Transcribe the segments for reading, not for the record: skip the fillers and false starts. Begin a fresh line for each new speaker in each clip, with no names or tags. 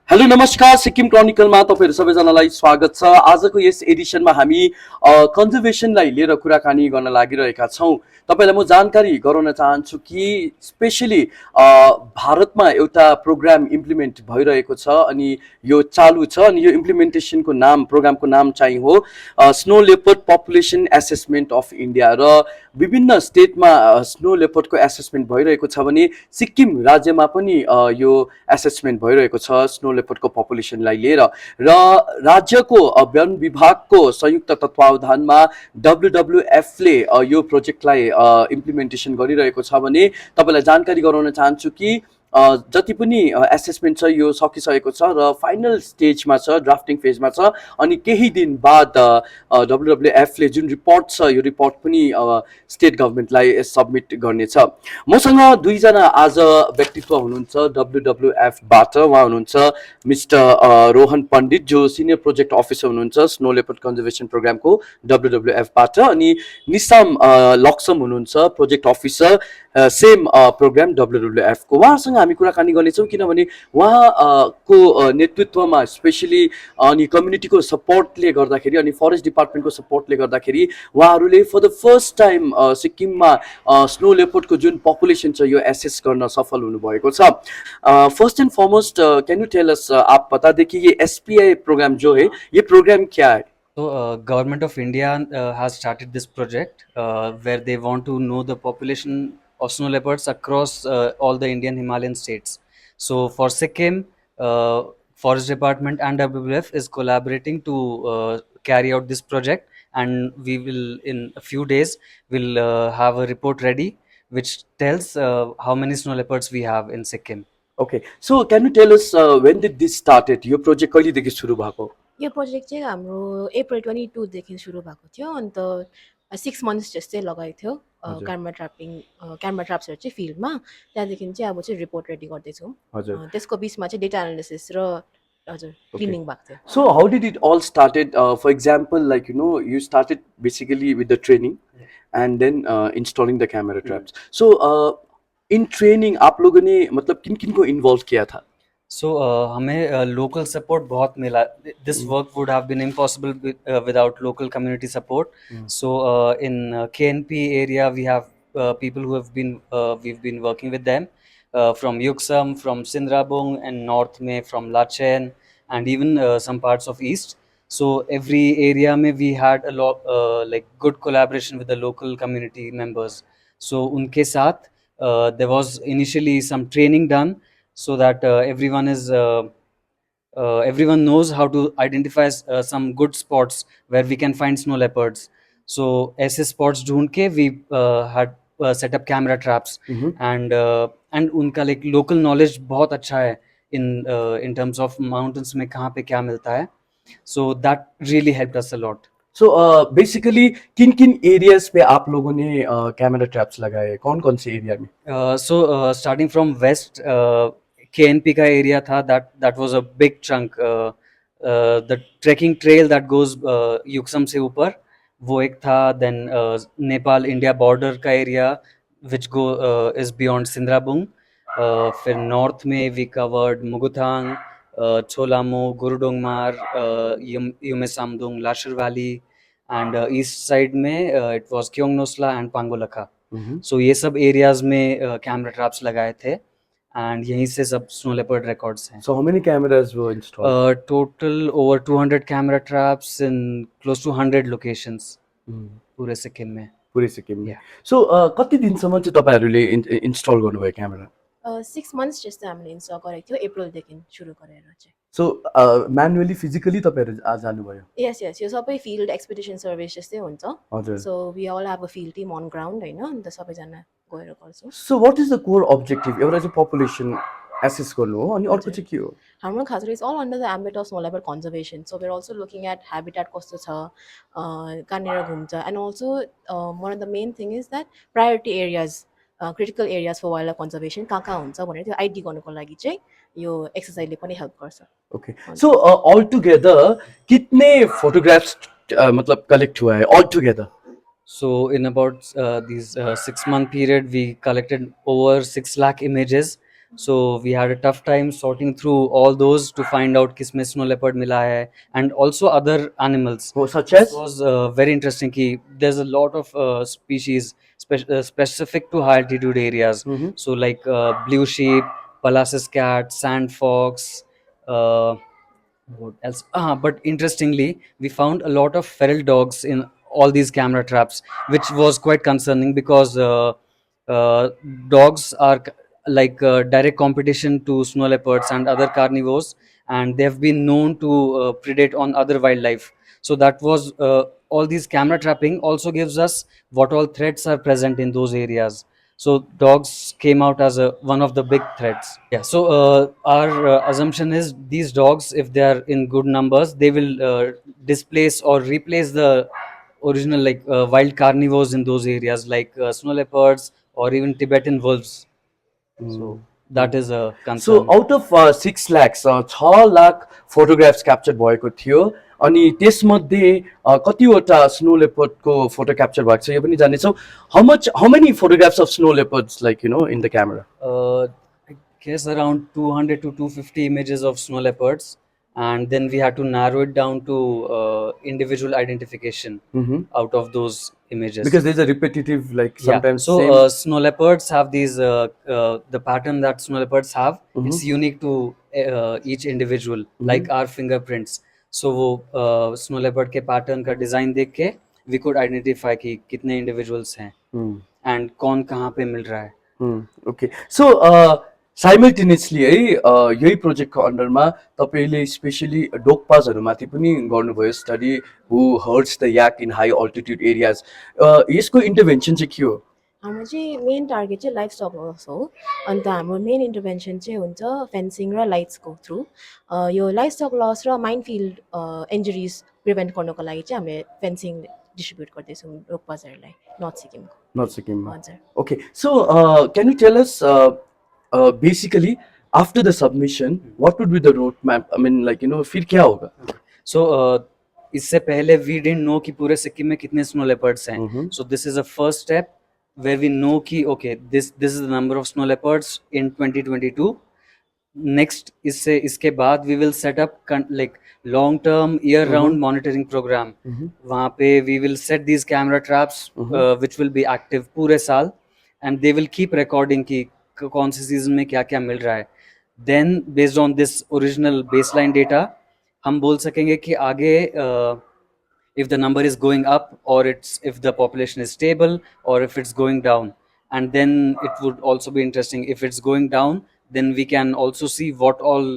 Hello नमस्कार सिक्किम क्रोनिकलमा तपाईहरु सबैजनालाई स्वागत छ। आजको यस एडिसनमा हामी कन्जर्भेसनलाई लिएर कुराकानी गर्न लागिरहेका छौं। तपाईलाई म जानकारी गराउन चाहन्छु कि स्पेशली भारतमा एउटा प्रोग्राम इम्प्लिमेन्ट भइरहेको छ अनि यो चालु छ अनि यो इम्प्लिमेन्टेसनको नाम प्रोग्रामको नाम चाहिँ हो snow leopard population assessment of India र विभिन्न स्टेटमा स्नो लेपर्डको एसेसमेन्ट भइरहेको छ भने सिक्किम राज्यमा पनि यो एसेसमेन्ट भइरहेको छ स्नो लेपर्डको पपुलेसनलाई लिएर र राज्यको वन विभागको संयुक्त तत्वावधानमा WWF ले यो प्रोजेक्टलाई इम्प्लिमेन्टेसन गरिरहेको छ भने तपाईलाई जानकारी गराउन चाहन्छु कि जति पनि एसेसमेन्ट छ यो सकिसकेको छ र फाइनल स्टेजमा छ, ड्राफ्टिङ फेजमा छ अनि केही दिन बाद WWF ले जुन रिपोर्ट छ यो रिपोर्ट पनि स्टेट गभर्नमेन्टलाई सबमिट गर्नेछ। मसँग दुईजना आज व्यक्तित्व हुनुहुन्छ WWF बाट। उहाँ हुनुहुन्छ मिस्टर रोहन पण्डित जो सिनियर प्रोजेक्ट अफिसर हुनुहुन्छ स्नो लेपर्ड कन्जर्भेसन प्रोग्रामको WWF बाट अनि निसाम लक्सम हुनुहुन्छ project officer same programme WWF को। उहाँसँग हामी कुराकानी गर्नेछौँ किनभने उहाँको नेतृत्वमा स्पेशली अनि कम्युनिटीको सपोर्टले गर्दाखेरि अनि फरेस्ट डिपार्टमेन्टको सपोर्टले गर्दाखेरि उहाँहरूले फर द फर्स्ट टाइम सिक्किममा स्नो लेपर्डको जुन पपुलेसन छ यो एसेस गर्न सफल हुनुभएको छ। First and foremost can you tell us, आप बता दें कि ये SPI प्रोग्राम जो है ये प्रोग्राम क्या है?
So, Government of India has started this project where they want to know the population of snow leopards across all the Indian Himalayan states. So, for Sikkim, Forest Department and WWF is collaborating to carry out this project, and we will in a few days will have a report ready which tells how many snow leopards we have in Sikkim.
Okay, so can you tell us when did this started? Yo project कहिलेदेखि सुरु भएको?
यो project चाहिँ हाम्रो अप्रिल 22 देखि सुरु भएको थियो। अन्त 6 मन्थ्स जस्तै लगाएको थियो क्यामेरा ट्र्याप्सहरू चाहिँ फिल्डमा। त्यहाँदेखि चाहिँ अब चाहिँ रिपोर्ट रेडी गर्दैछौँ। त्यसको बिचमा चाहिँ डेटा एनालिसिस र हजुर क्लिनिङ भएको थियो।
So how did it all started? For example, like you started basically with the training and then installing the camera traps. So in training आप लोगों ने मतलब किन किन को इन्वॉल्व किया था?
So हमें local support बहुत मिला. This work would have been impossible without local community support. So in KNP area we have people who have been we've been working with them from Yuksam, from Sindrabung, and north में from Lachen, and even some parts of east. So every area में we had a lot like good collaboration with the local community members. So उनके साथ there was initially some training done so that everyone knows how to identify some good spots where we can find snow leopards. So ऐसे spots ढूंढ के we had set up camera traps and उनका like local knowledge बहुत अच्छा है in terms of mountains में कहाँ पे क्या मिलता है. So that really helped us a lot.
So basically किन किन एरियाज पे आप लोगों ने कैमरा ट्रैप्स लगाए, कौन कौन से एरिया में?
So starting from west, KNP का एरिया था, that was a big chunk. The trekking trail that goes Yuksom से ऊपर वो एक था. Then नेपाल इंडिया बॉर्डर का area which is beyond Sindrabung. फिर नॉर्थ में we covered Muguthang, Chholamo, Gurudongmar, Yumesamdong, Lashar valley, and east side में it was Kyongnosla and Pangolakha. So ये सब areas में camera traps लगाए थे and यहीं से सब snow leopard records हैं.
So how many cameras were installed?
Total over 200 camera traps in close to 100 locations पूरे सिक्किम में.
पूरे सिक्किम में. So कति दिनसम्म चाहिँ तपाईहरुले इन्स्टल गर्नुभयो क्यामेरा?
6 मन्थ्स जस्तो हामीले इन्स्टल गरेको थियो अप्रिलदेखि सुरु गरेर चाहिँ.
So manually physically तपाईहरु जानुभयो?
Yes, यो सबै फिल्ड एक्सपिडिसन सर्भिस जस्तै हुन्छ.
हजुर.
So we all have a field team on ground हैन, अन्त सबैजना गएर गर्छौं.
So what is the core objective? एउटा चाहिँ population assess गर्नु हो अनि अर्को चाहिँ के हो?
हाम्रो खासगरी is all under the ambit of snow leopard conservation. So we are also looking at habitat कस्तो छ, कहाँनिर घुम्छ, and also one of the main thing is that priority areas, critical areas for wildlife conservation कहाँ कहाँ हुन्छ भनेर त्यो ID गर्नुको लागि चाहिँ यो एक्सर्साइजले पनि हेल्प गर्छ.
ओके, सो ऑल टुगेदर कितने फोटोग्राफ्स मतलब कलेक्ट हुआ है all together?
So in about these 6-month period we collected over 6 lakh images So we had a tough time sorting through all those to find out किसमें snow leopard मिला है, and also other animals.
Oh, such
This
as?
was very interesting. कि there's a lot of species specific to high altitude areas.
Mhm.
So like blue sheep, Palacis cat, sand fox. Uh, what else? But interestingly, we found a lot of feral dogs in all these camera traps, which was quite concerning because uh, dogs are like direct competition to snow leopards and other carnivores, and they have been known to predate on other wildlife. So that was all these camera trapping also gives us what all threats are present in those areas. So dogs came out as one of the big threats. Yeah. So our assumption is these dogs, if they are in good numbers, they will displace or replace the original like wild carnivores in those areas, like snow leopards or even Tibetan wolves. So that is a
so
concern.
Out of 6 lakh 6 lakh photographs capture भएको थियो अनि त्यसमध्ये कतिवटा snow लेपर्डको photo capture भएको छ यो पनि जान्नेछौँ how many photographs of snow leopards like in the camera
I guess around 200 to 250 images of snow leopards, and then we had to narrow it down to individual identification out of those images.
because there's a repetitive like
Yeah.
sometimes
So
same
snow leopards have these the pattern that snow leopards have. It's unique to each individual, like our fingerprints. So वो snow leopard के pattern का design देख के we could identify कि कितने individuals हैं and कौन कहाँ पे मिल रहा है.
ओके सो साइमल्टेनियसली है यही प्रोजेक्टको अन्डरमा तपाईँले स्पेसली डोगपाजहरूमाथि पनि गर्नुभयो study who hertz the yak in high altitude areas यसको इन्टरभेन्सन चाहिँ के हो
हाम्रो चाहिँ मेन टार्गेट चाहिँ लाइफ स्टक लस हो अन्त हाम्रो मेन इन्टरभेन्सन चाहिँ हुन्छ फेन्सिङ र लाइट्सको थ्रु यो लाइफ स्टक लस र माइन फिल्ड इन्जुरिज प्रिभेन्ट गर्नको लागि चाहिँ हामीले फेन्सिङ डिस्ट्रिब्युट गर्दैछौँ रोग बजारलाई नर्थ सिक्किमको
नर्थ सिक्किममा
हजुर
okay so can you tell us basically after the submission what would be the road map I mean like फिर क्या होगा
So इससे पहले we didn't know कि पूरे सिक्किम में कितने snow leopards हैं. So this is a first step where we know कि okay this is the number of snow leopards in 2022. Next इसके बाद we will set up like long term year round monitoring program. वहाँ पे we will set these camera traps which will be active पूरे साल and they will keep recording कि कौन सी season में क्या क्या मिल रहा है. Then based on this original baseline data हम बोल सकेंगे कि आगे if the number is going up or if the population is stable or if it's going down, and then it would also be interesting if it's going down, then we can also see what all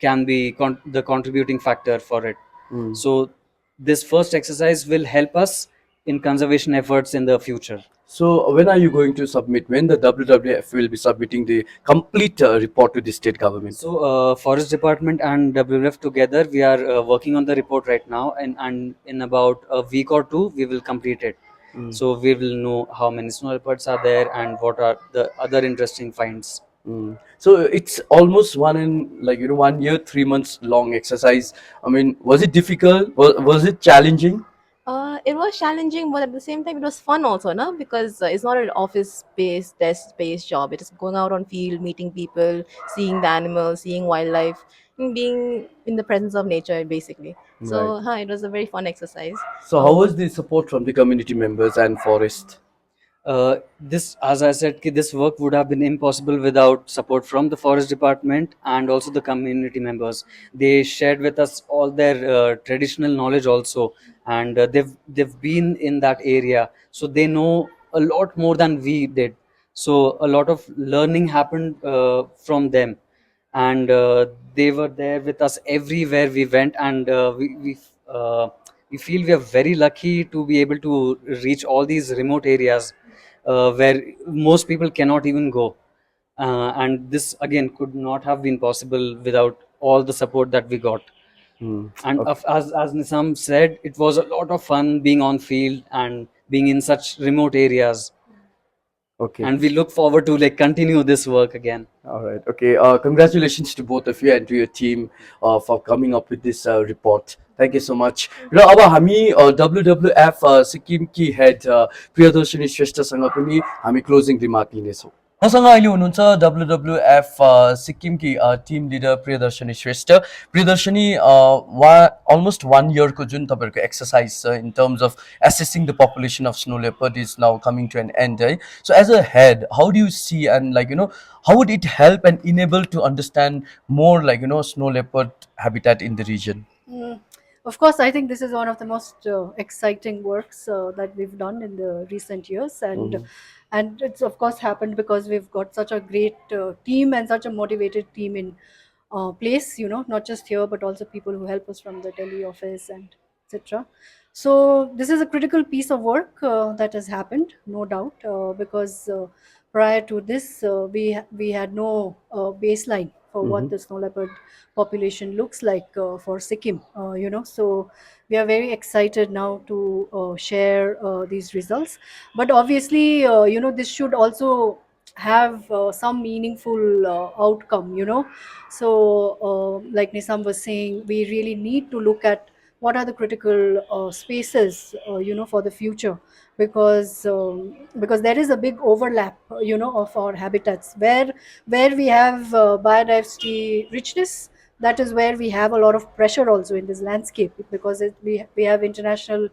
can be the contributing factor for it. So this first exercise will help us in conservation efforts in the future.
So when are you going to submit? When the WWF will be submitting the complete report to the state government?
So Forest Department and WWF together, we are working on the report right now, and in about a week or two, we will complete it. So we will know how many snow leopards are there and what are the other interesting finds.
So it's almost 1 year, 3 months long exercise. I mean, was it difficult? Was it challenging?
It was challenging, but at the same time, it was fun also, no? Because it's not an office-based, desk-based job. It is going out on field, meeting people, seeing the animals, seeing wildlife, and being in the presence of nature, basically. So, it was a very fun exercise.
So how was the support from the community members and forest?
This, as I said, this work would have been impossible without support from the forest department and also the community members. They shared with us all their traditional knowledge also, and they've been in that area, so they know a lot more than we did. So a lot of learning happened from them, and they were there with us everywhere we went, and we feel we are very lucky to be able to reach all these remote areas where most people cannot even go. And this again could not have been possible without all the support that we got. And as Nisam said, it was a lot of fun being on field and being in such remote areas.
Okay.
And we look forward to like continue this work again.
All right. Okay. Congratulations to both of you and to your team for coming up with this report. Thank you so much. र अब हामी WWF Sikkim की head Priyadarshini श्रेष्ठसँग पनि हामी closing remark लिनेछौँ मसँग अहिले हुनुहुन्छ WWF सिक्किमकी team leader Priyadarshini Shrestha. Priyadarshini, almost 1 yearको जुन तपाईँहरूको एक्सर्साइज छ in terms of assessing the population of snow leopard is now coming to an end है। So as a head, how do you see and like how would it help and enable to understand more like snow leopard habitat in the region?
Of course, I think this is one of the most exciting works that we've done in the recent years, and it's of course happened because we've got such a great team and such a motivated team in place. You know, not just here but also people who help us from the Delhi office and etc. So this is a critical piece of work that has happened, no doubt, because prior to this, we had no baseline for what the snow leopard population looks like for Sikkim. You know, so we are very excited now to share these results. But obviously, you know, this should also have some meaningful outcome. You know, so like Nisam was saying, we really need to look at what are the critical spaces you know, for the future, because there is a big overlap you know, of our habitats. Where we have biodiversity richness, that is where we have a lot of pressure also in this landscape, because we have international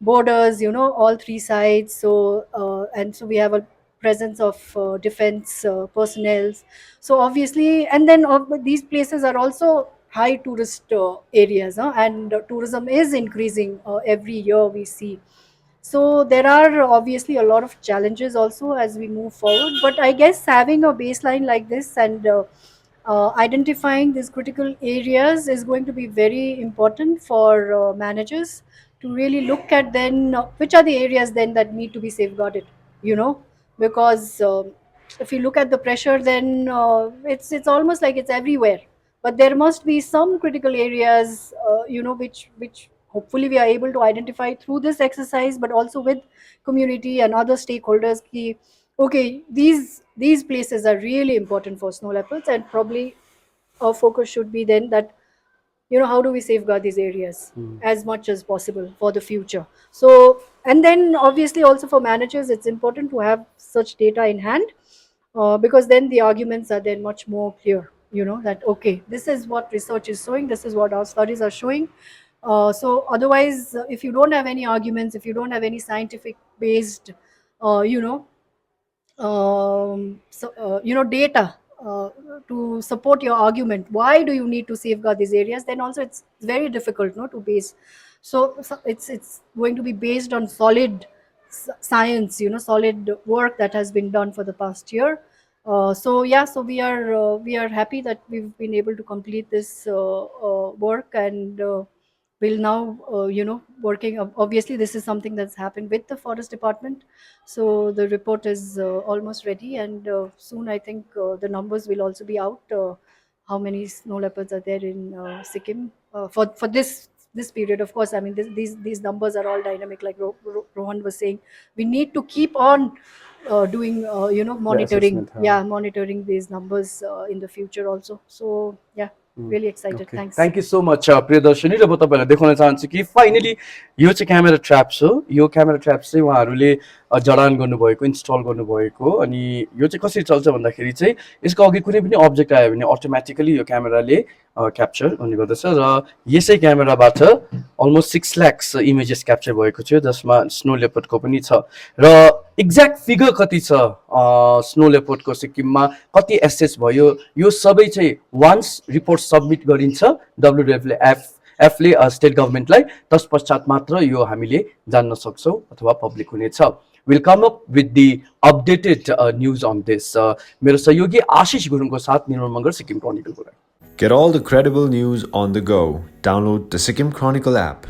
borders, you know, all three sides. So and so we have a presence of defense personnel. So obviously, and then these places are also high tourist areas, and tourism is increasing every year, we see. So there are obviously a lot of challenges also as we move forward, but I guess having a baseline like this and identifying these critical areas is going to be very important for managers to really look at then which are the areas then that need to be safeguarded, you know, because if you look at the pressure, then it's almost like it's everywhere, but there must be some critical areas you know, which hopefully we are able to identify through this exercise, but also with community and other stakeholders ki, okay, these places are really important for snow leopards, and probably our focus should be then that, you know, how do we safeguard these areas as much as possible for the future. So, and then obviously also for managers, it's important to have such data in hand, because then the arguments are then much more clear, you know, that okay, this is what research is showing, this is what our studies are showing. So otherwise, if you don't have any arguments, if you don't have any scientific based you know, you know, data to support your argument, why do you need to safeguard these areas, then also it's very difficult, no, to base. So it's going to be based on solid science, you know, solid work that has been done for the past year. So yeah, so we are happy that we've been able to complete this work, and we'll now you know, working, obviously this is something that's happened with the forest department, so the report is almost ready, and soon I think the numbers will also be out, how many snow leopards are there in Sikkim for this period. Of course, I mean, these numbers are all dynamic, like Rohan was saying. We need to keep on doing you know, monitoring,
assessment,
monitoring these numbers in the future also. So yeah, really excited. Thanks.
Thank you so much Priyadarshini. र म तपाईँलाई देखाउन चाहन्छु कि finally यो चाहिँ camera ट्र्याप्स हो। यो camera ट्र्याप्स चाहिँ उहाँहरूले जडान गर्नुभएको, इन्स्टल गर्नुभएको। अनि यो चाहिँ कसरी चल्छ भन्दाखेरि चाहिँ यसको अघि कुनै पनि अब्जेक्ट आयो भने अटोमेटिकली यो क्यामेराले क्याप्चर हुने गर्दछ, र यसै क्यामेराबाट अलमोस्ट 6 लाख इमेजेस क्याप्चर भएको थियो, जसमा स्नो लेपर्डको पनि छ। र एक्ज्याक्ट फिगर कति छ स्नो लेपर्डको सिक्किममा, कति एसेस भयो, यो सबै चाहिँ वान्स रिपोर्ट सबमिट गरिन्छ WWF ले स्टेट गभर्मेन्टलाई, तत्पश्चात मात्र यो हामीले जान्न सक्छौँ अथवा पब्लिक हुनेछ। Will come up with the updated news on this. मेरो सहयोगी आशिष गुरुङको साथ निर्मल मगर, Sikkim क्रोनिकलबाट।
Get all the credible news on the go. Download the Sikkim Chronicle app.